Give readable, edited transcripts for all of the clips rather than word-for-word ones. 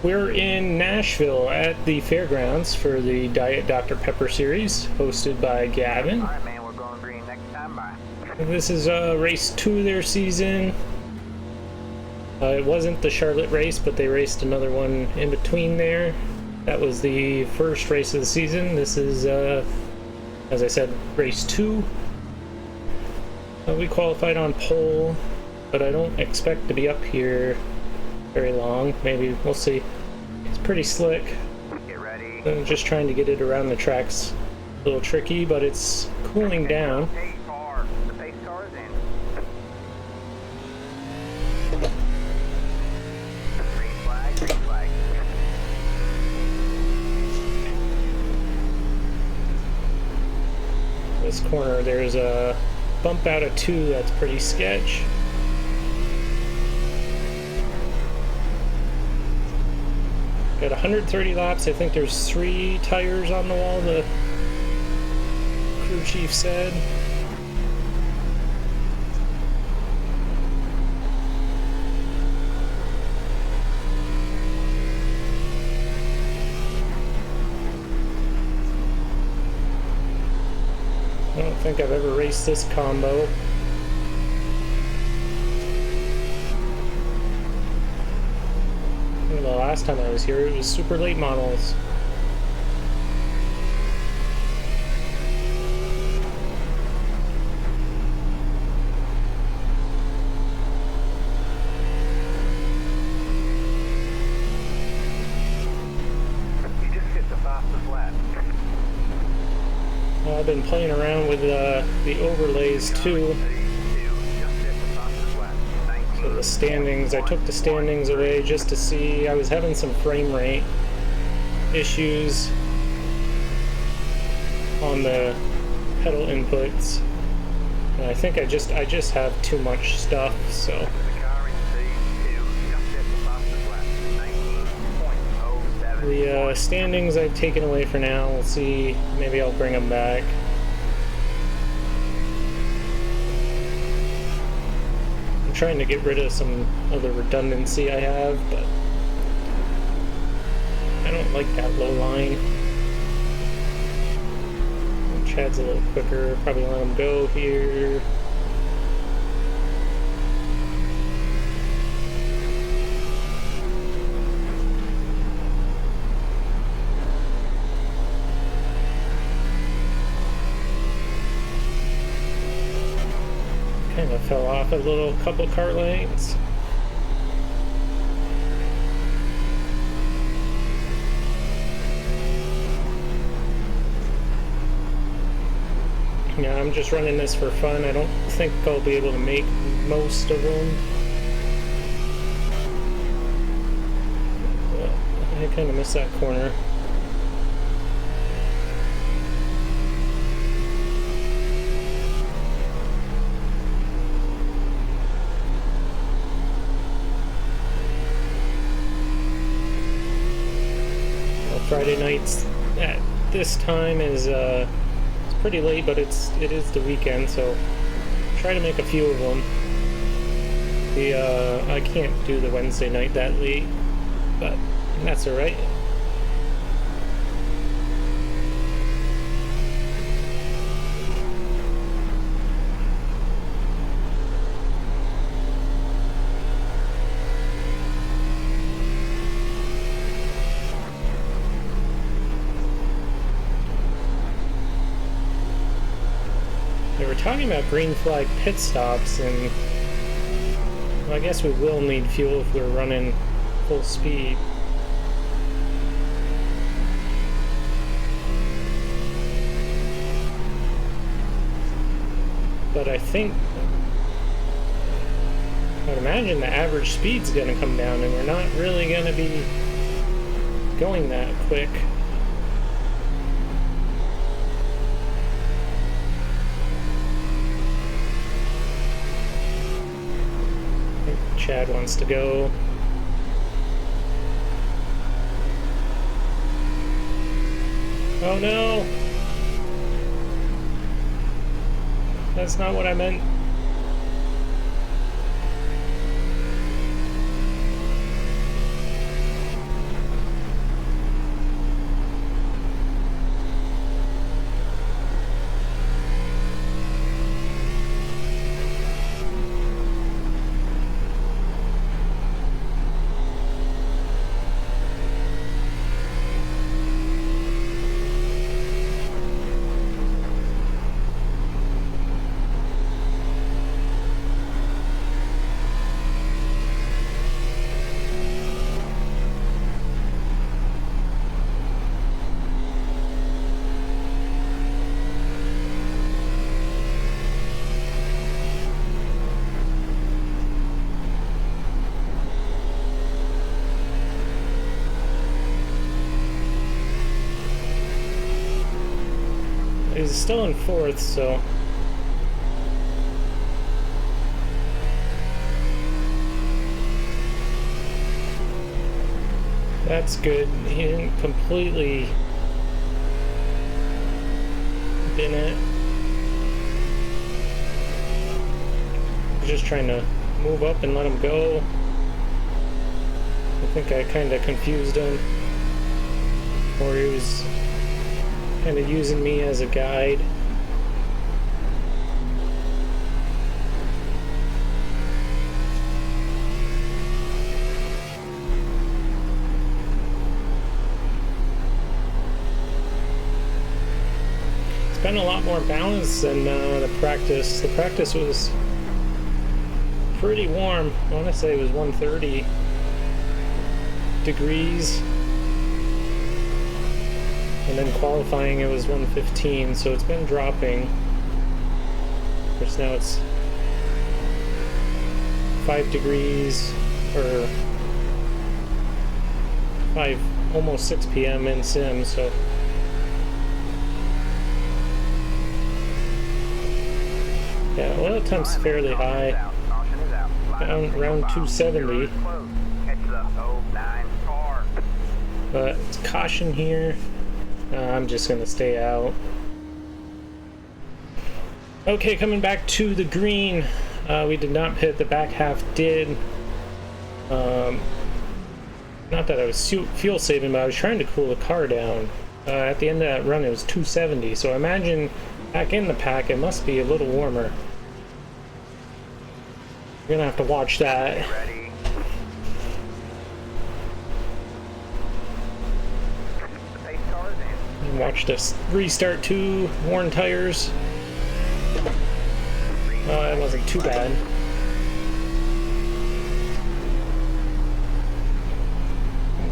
We're in Nashville at the Fairgrounds for the Diet Dr. Pepper series, hosted by Gavin. Alright, man, we're going green next time. Bye. This is race 2 of their season. It wasn't the Charlotte race, but they raced another one in between there. That was the first race of the season. This is, as I said, race 2. We qualified on pole, but I don't expect to be up here very long. Maybe, we'll see. It's pretty slick. Get ready. I'm just trying to get it around the tracks. A little tricky, but it's cooling down. Pace car. The pace car is in. Green flag, green flag. This corner, there's a bump out of 2 that's pretty sketch. Got 130 laps. I think there's 3 tires on the wall, the crew chief said. I don't think I've ever raced this combo. The last time I was here, it was super late models. You just hit the fastest lap. I've been playing around with the overlays too. So the standings, I took the standings away just to see. I was having some frame rate issues on the pedal inputs, and I think I just have too much stuff. So the standings I've taken away for now. We'll see. Maybe I'll bring them back. I'm trying to get rid of some of the redundancy I have, but I don't like that low line. Chad's a little quicker. Probably let him go here. Kind of fell off a couple car lengths. Yeah, I'm just running this for fun. I don't think I'll be able to make most of them. I kind of missed that corner. Friday nights at this time is it's pretty late, but it is the weekend, so try to make a few of them. I can't do the Wednesday night that late, but that's all right. They were talking about green flag pit stops, and well, I guess we will need fuel if we're running full speed. But I think, I'd imagine the average speed's going to come down, and we're not really going to be going that quick. Chad wants to go. Oh no! That's not what I meant. He's still in 4th, so that's good. He didn't completely bin it. Just trying to move up and let him go. I think I kind of confused him, or he was kind of using me as a guide. It's been a lot more balanced than the practice. The practice was pretty warm. I want to say it was 130 degrees, and then qualifying it was 115, so it's been dropping. Of course, now it's 5 degrees, or 5, almost 6 p.m. in sim, so yeah, oil temp's fairly high, around 270. But it's caution here. I'm just gonna stay out. Okay, coming back to the green. We did not pit. The back half did. Not that I was fuel saving, but I was trying to cool the car down. At the end of that run, it was 270. So I imagine back in the pack, it must be a little warmer. You're gonna have to watch that. Watch this restart too. Worn tires. It wasn't too bad.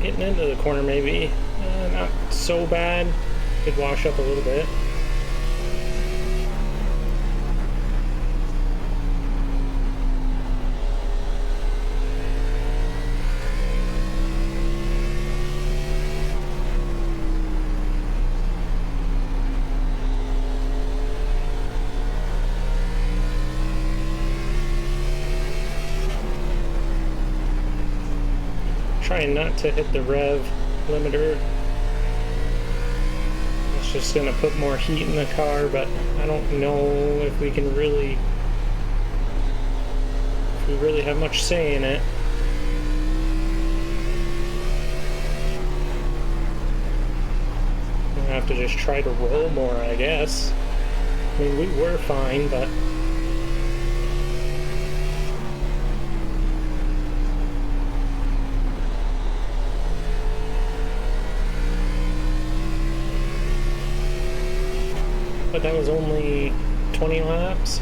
Getting into the corner maybe. Not so bad. Could wash up a little bit. Trying not to hit the rev limiter. It's just gonna put more heat in the car, but I don't know if we really have much say in it. We'll have to just try to roll more, I guess. I mean, we were fine, but that was only 20 laps.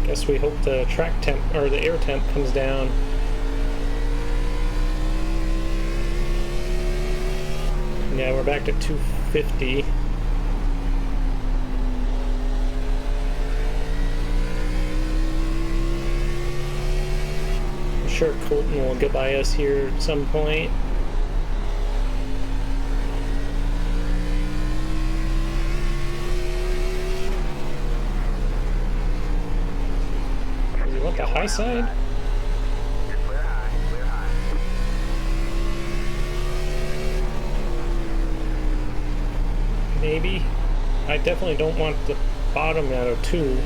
Guess we hope the track temp or the air temp comes down. Yeah, we're back to 250. Sure, Colton will get by us here at some point. Does he want the high side? Clear high, clear high. Maybe. I definitely don't want the bottom out of 2.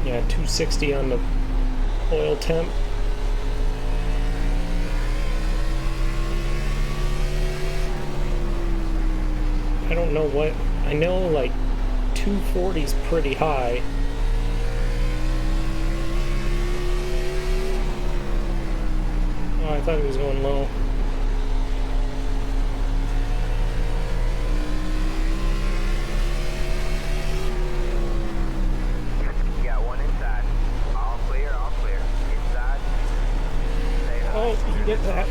Yeah, 260 on the oil temp. I don't know what. I know like 240 is pretty high. Oh, I thought it was going low. Get that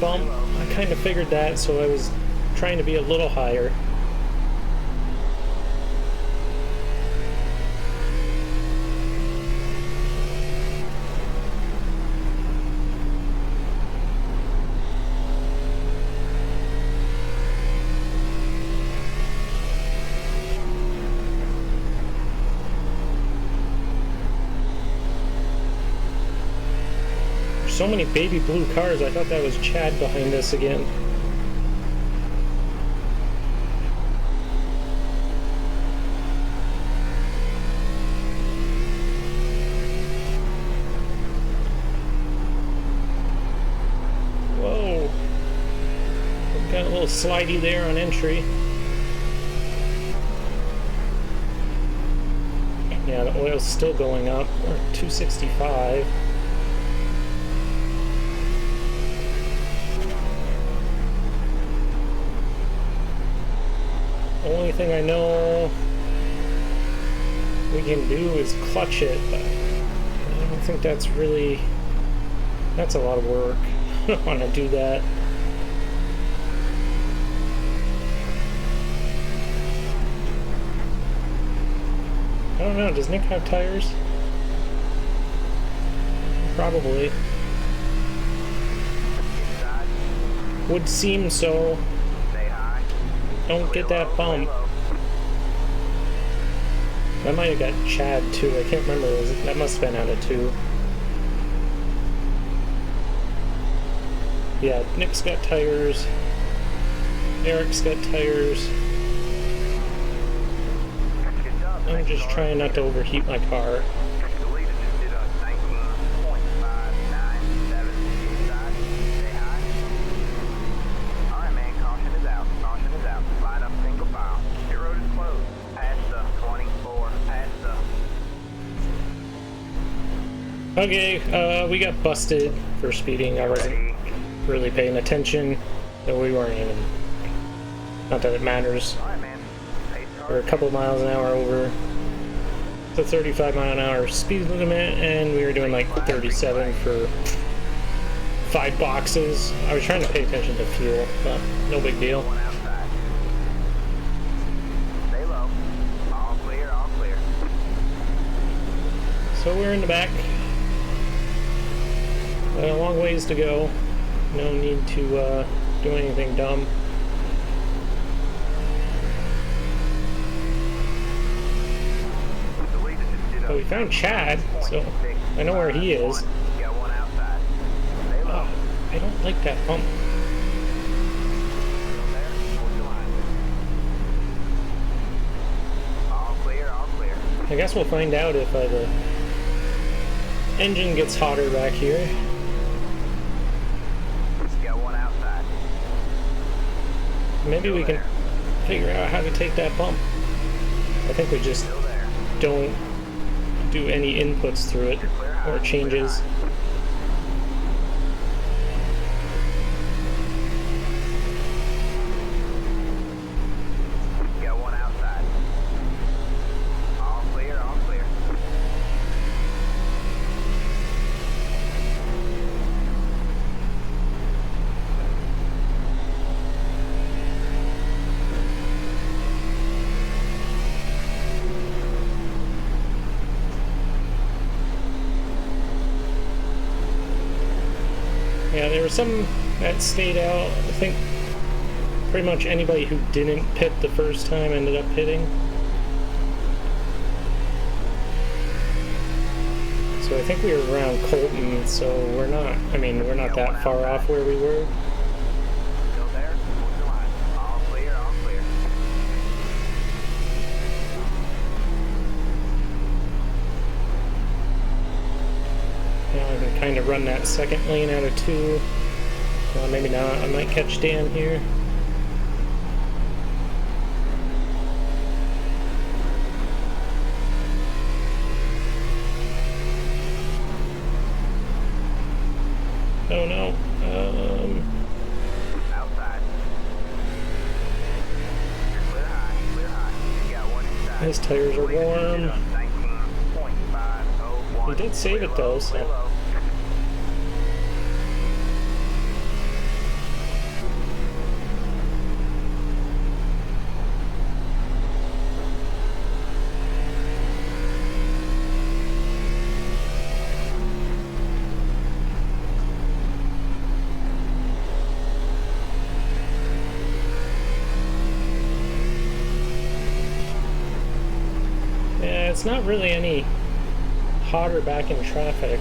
bump. I kind of figured that, so I was trying to be a little higher. so many baby blue cars. I thought that was Chad behind us again. Whoa. Got a little slidey there on entry. Yeah, the oil's still going up. We're at 265. Only thing I know we can do is clutch it, but I don't think that's really... That's a lot of work. I don't want to do that. I don't know, does Nick have tires? Probably. Would seem so. Don't get that bump. I might have got Chad too, I can't remember. That must have been out of 2. Yeah, Nick's got tires. Eric's got tires. I'm just trying not to overheat my car. Okay, we got busted for speeding. I wasn't really paying attention, so we weren't even... Not that it matters. We're a couple miles an hour over the 35-mile-an-hour speed limit, and we were doing like 37 for 5 boxes. I was trying to pay attention to fuel, but no big deal. So we're in the back. A long ways to go. No need to do anything dumb. But we found Chad, so I know where he is. Oh, I don't like that bump. I guess we'll find out if the engine gets hotter back here. Maybe we can figure out how to take that bump. I think we just don't do any inputs through it or changes. Yeah, there were some that stayed out. I think pretty much anybody who didn't pit the first time ended up pitting. So I think we were around Colton, so we're not, I mean, we're not that far off where we were. Kind of run that second lane out of 2. Well, maybe not. I might catch Dan here. Oh no. Outside. Clear high, clear high. You got one inside. His tires are warm. He did save it though, so. It's not really any hotter back in traffic.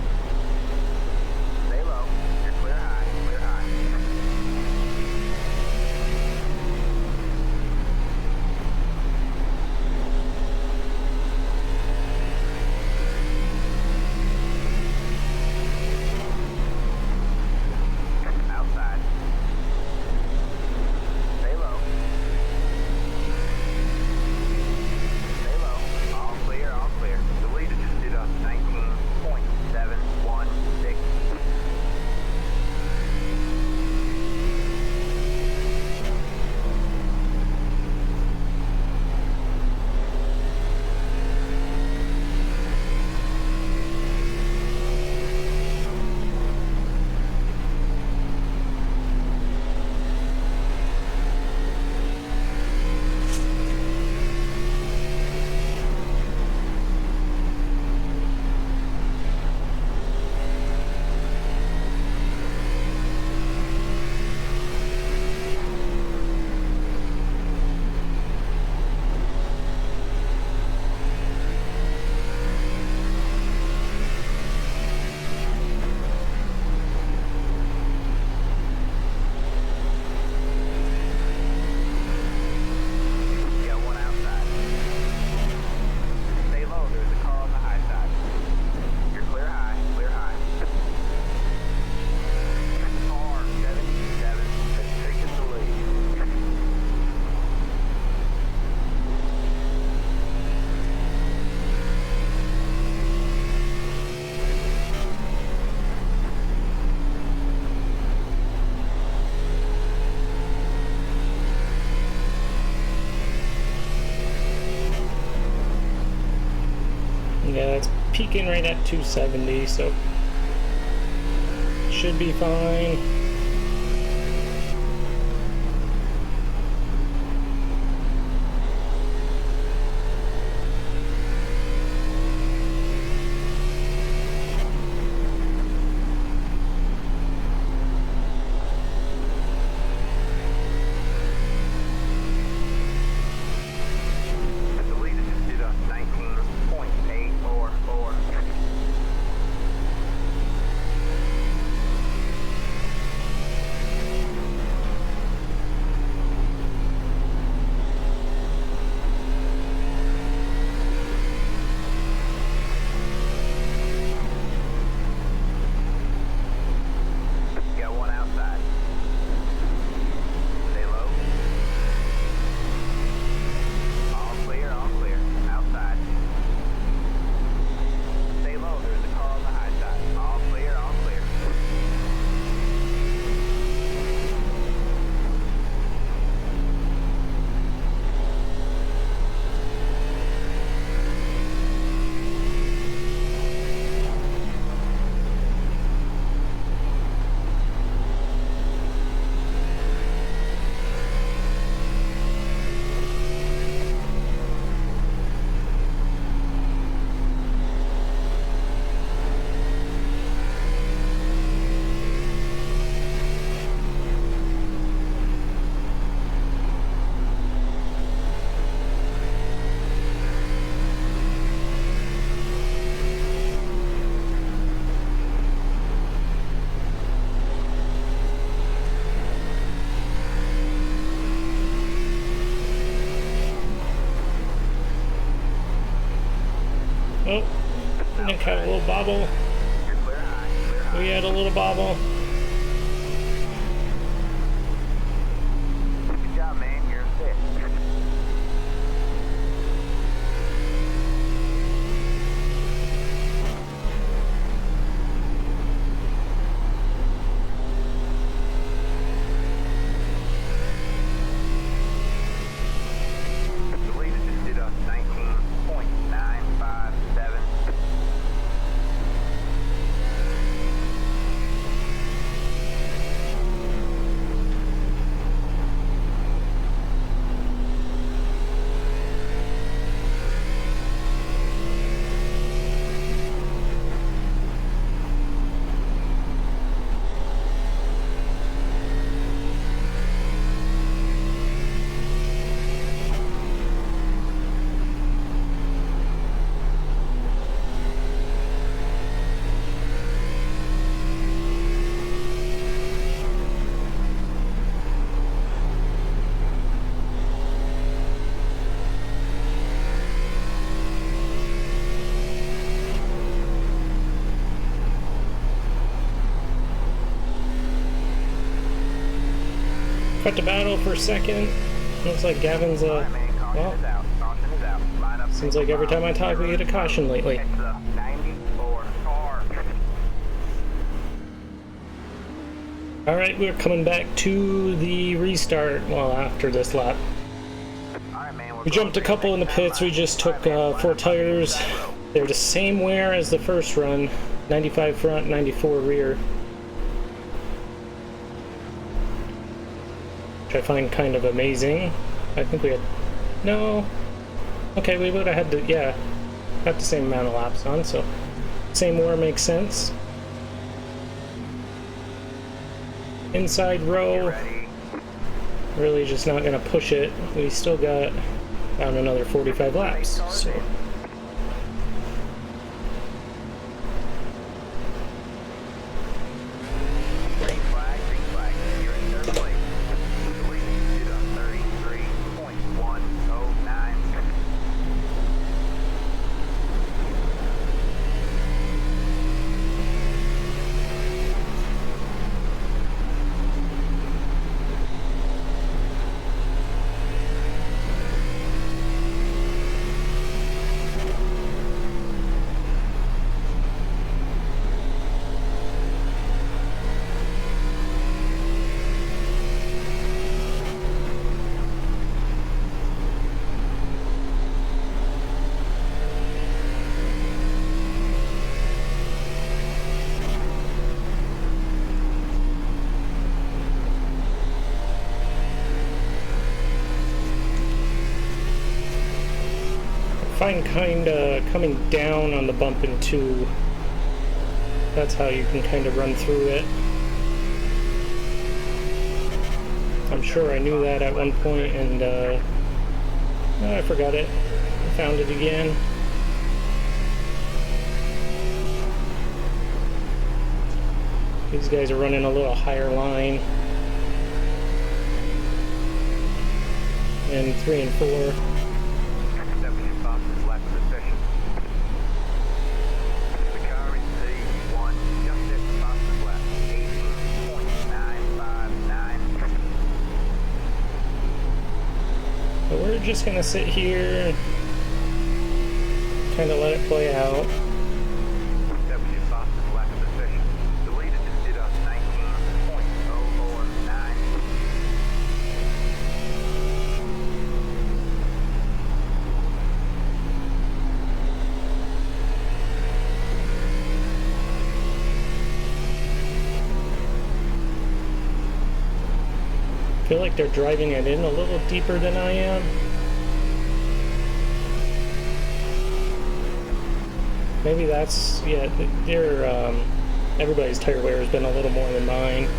peaking right at 270, so should be fine. Oh, Nick had a little bobble. We had a little bobble. Good job, man. You're fit. The leader just did a 19.957. Cut to battle for a second. Looks like Gavin's All right, man. Caution well, is out. Caution is out. Line up. seems like every time I talk we get a caution lately. Catch the 94 car. Alright, we're coming back to the restart, well, after this lap. All right, man. We jumped a couple in the pits, we just took 4 tires. They're the same wear as the first run, 95 front, 94 rear. Which I find kind of amazing. I think we had... no... okay, we would have had to... yeah, got the same amount of laps on, so... same wear makes sense. Inside row... really just not gonna push it. We still got about another 45 laps, so... Green flag, green flag. You're in third place. The leader did a 33.109. find kind of coming down on the bump in 2. That's how you can kind of run through it. I'm sure I knew that at one point, and oh, I forgot it. I found it again. These guys are running a little higher line. And 3 and 4. 70 fastest lap of the session. The car in C1 just set the fastest lap, 18.959. But we're just gonna sit here, kind of let it play out. 70 fastest lap of the session. The leader just did a 19.049. I feel like they're driving it in a little deeper than I am. Maybe that's, yeah, they're, everybody's tire wear has been a little more than mine.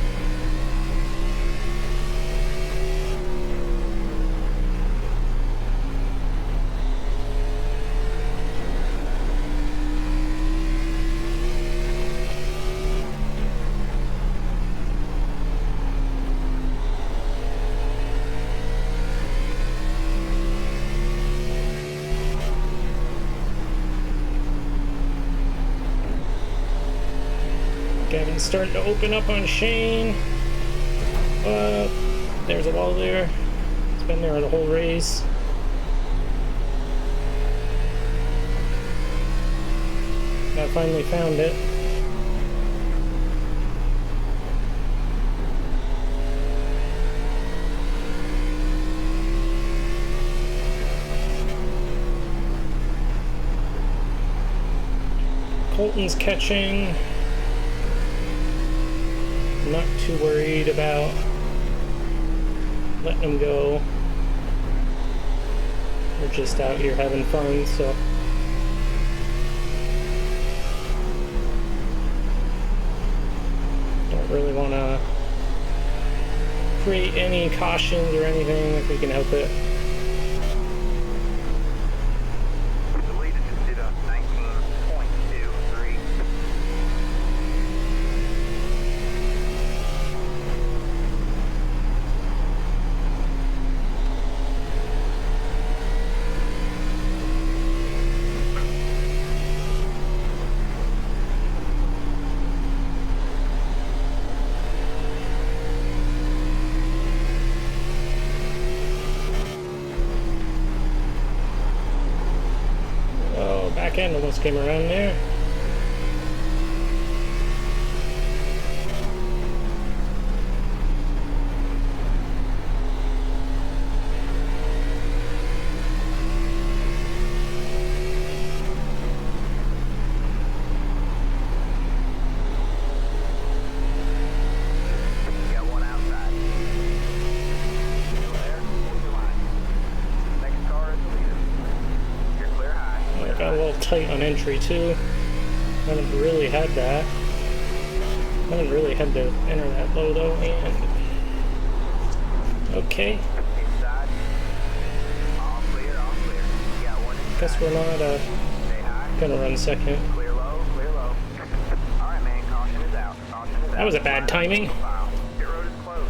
Gavin's starting to open up on Shane. There's a wall there. It's been there the whole race. I finally found it. Colton's catching. Not too worried about letting him go. We're just out here having fun, so. Don't really want to create any cautions or anything if we can help it. The leader just did a 19.23. Back end almost came around there. Got one outside. Still there? Hold your line. Next car is the leader. You're clear high. I got a little tight on entry too. Haven't really had that. Haven't really had to enter that low though. And okay, Inside. All clear, all clear. You got one inside. guess we're not Stay high. gonna run second. Clear low, clear low. Alright man, caution is out. Caution is out. That was a bad timing. Your road is closed.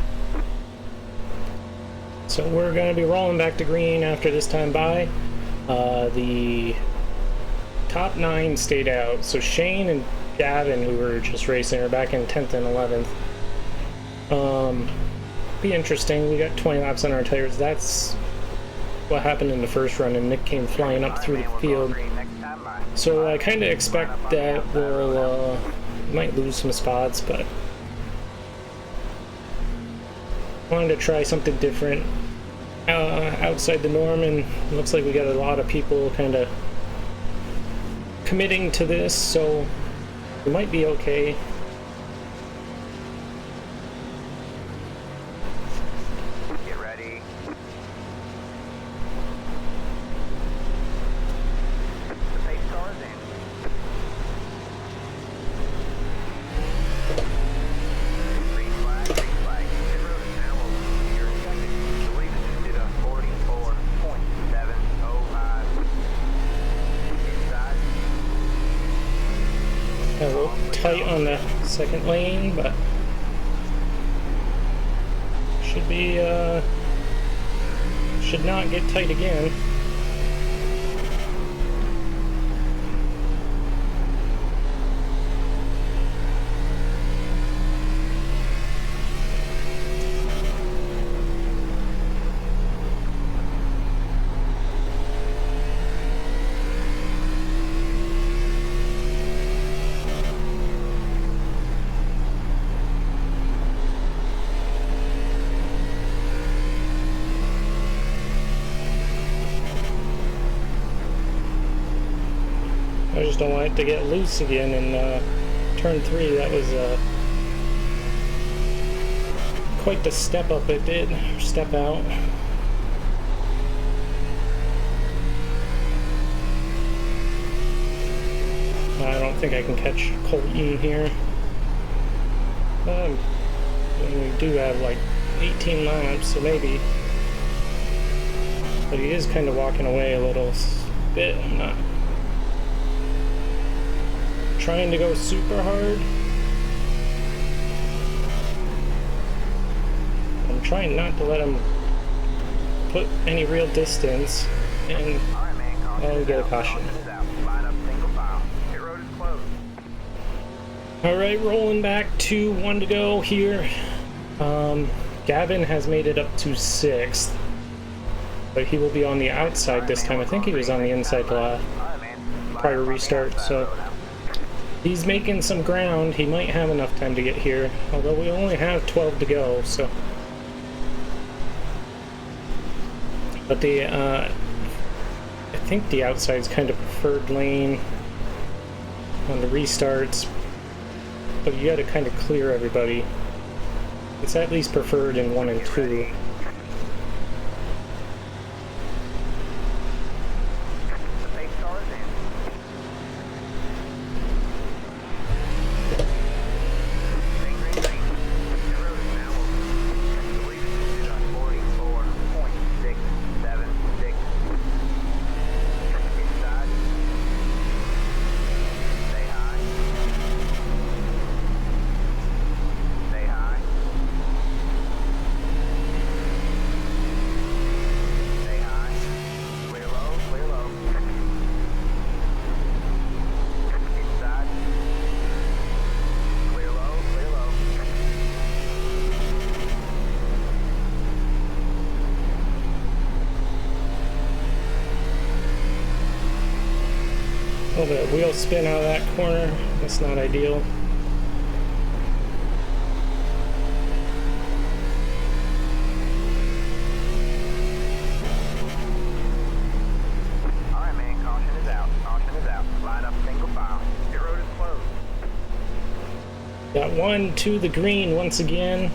So we're gonna be rolling back to green after this time by. The top 9 stayed out. So Shane and Gavin, who were just racing, are back in 10th and 11th. Be interesting. We got 20 laps on our tires. That's what happened in the first run, and Nick came flying up through the field. So I kind of expect that we'll might lose some spots, but wanted to try something different outside the norm, and it looks like we got a lot of people kind of committing to this, so we might be okay. Get ready. A little tight on the second lane, but should be, should not get tight again. I just don't want it to get loose again in turn 3. That was quite the step up it did, or step out. I don't think I can catch Colton here. We do have like 18 laps, so maybe. But he is kind of walking away a little bit. I'm not trying to go super hard. I'm trying not to let him put any real distance, and I'll get a caution. Alright, rolling back to 1 to go here. Gavin has made it up to 6th, but he will be on the outside this time. I think he was on the inside prior restart, so he's making some ground. He might have enough time to get here, although we only have 12 to go, so. But the, I think the outside's kind of preferred lane on the restarts, but you gotta kind of clear everybody. It's at least preferred in 1 and 2. A little bit of wheel spin out of that corner. That's not ideal. Alright, man, caution is out. Caution is out. Line up single file. Pit road is closed. Got 1 to the green once again.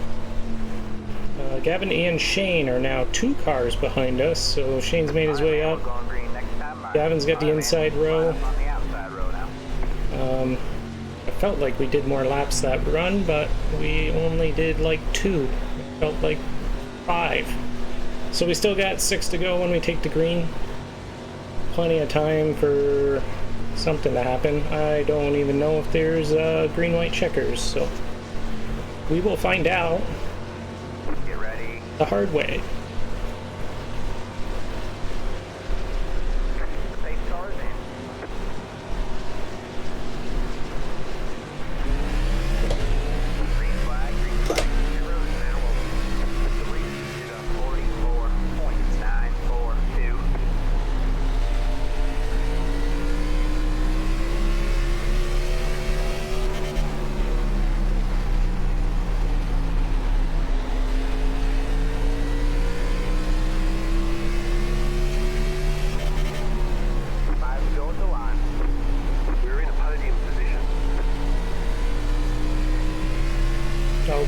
Gavin and Shane are now 2 cars behind us, so Shane's made his way up. Gavin's got the inside row. I felt like we did more laps that run, but we only did like 2. It felt like 5. So we still got 6 to go when we take the green. Plenty of time for something to happen. I don't even know if there's green-white checkers, so we will find out the hard way.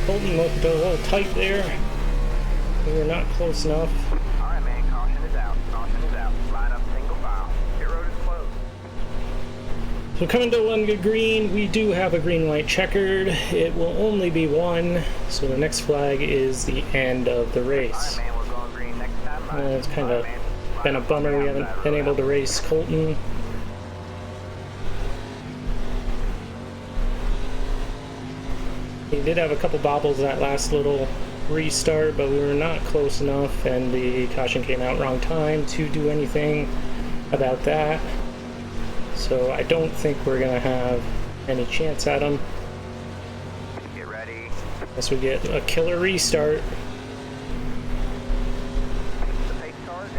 Colton looked a little tight there. We were not close enough. Alright, man, caution is out. Caution is out. Line up single file. Pit road is closed. So coming to Lunga Green, we do have a green-white checkered. It will only be 1, so the next flag is the end of the race. Alright, man, we're going green next time. It's kind of been a bummer we haven't been able to race Colton. He did have a couple bobbles that last little restart, but we were not close enough, and the caution came out wrong time to do anything about that. So I don't think we're gonna have any chance at him. Get ready. Unless we get a killer restart. The pace car's in.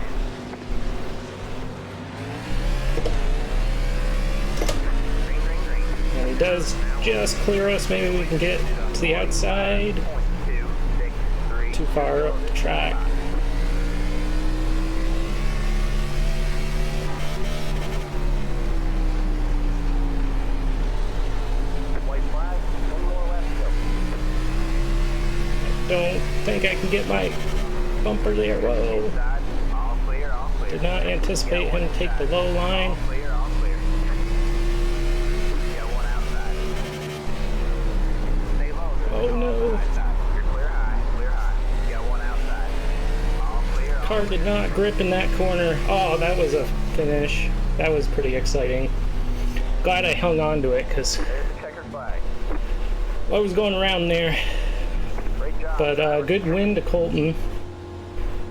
Green, green, green. And he does just clear us. Maybe we can get to the outside. 0.263. Too far up the track. White flag, one more left to go. Don't think I can get my bumper there. Whoa. Inside, all clear, all clear. Did not anticipate him to take the low line. All clear, all clear. You got one outside. Stay low. Oh, no. You're clear high, You got one outside. All clear, all Car did not grip in that corner. Oh, that was a finish. That was pretty exciting. Glad I hung on to it because There's the checkered flag. I was going around there. Great job. But good win to Colton.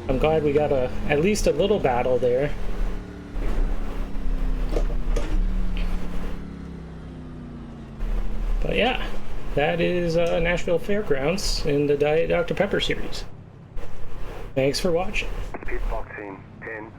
I'm glad we got at least a little battle there. But yeah, that is Nashville Fairgrounds in the Diet Dr. Pepper series. Thanks for watching. Pitbox team 10.